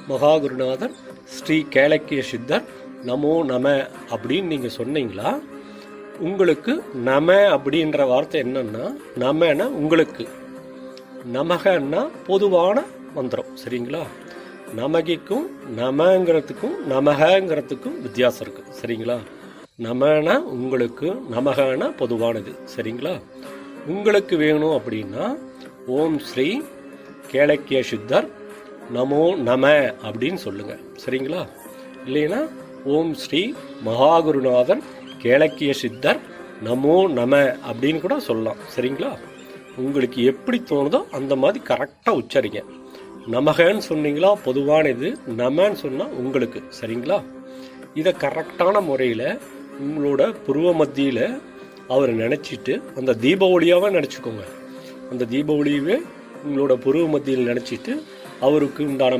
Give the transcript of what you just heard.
மகாகுருநாதர் ஸ்ரீ கேளக்கிய சித்தர் நமோ நம அப்படின்னு நீங்கள் சொன்னீங்களா, உங்களுக்கு நம அப்படின்ற வார்த்தை என்னன்னா, நமனா உங்களுக்கு, நமகன்னா பொதுவான மந்திரம். சரிங்களா? நமகிக்கும் நமங்கிறதுக்கும் நமகங்கிறதுக்கும் வித்தியாசம் இருக்குது. சரிங்களா? நமனா உங்களுக்கு, நமகனா பொதுவானது. சரிங்களா? உங்களுக்கு வேணும் அப்படின்னா ஓம் ஸ்ரீ கேளக்கிய சித்தர் நமோ நம அப்படின்னு சொல்லுங்க. சரிங்களா? இல்லைன்னா ஓம் ஸ்ரீ மகாகுருநாதன் கேளக்கிய சித்தர் நமோ நம அப்படின்னு கூட சொல்லலாம். சரிங்களா? உங்களுக்கு எப்படி தோணுதோ அந்த மாதிரி கரெக்டாக உச்சரிங்க. நமகன்னு சொன்னீங்களா பொதுவானது, நமன்னு சொன்னால் உங்களுக்கு. சரிங்களா? இதை கரெக்டான முறையில் உங்களோட புருவ மத்தியில் அவரை நினச்சிட்டு அந்த தீப ஒளியாகவே நினச்சிக்கோங்க. அந்த தீப ஒளியவே உங்களோட புருவ மத்தியில் நினச்சிட்டு அவருக்கு உண்டான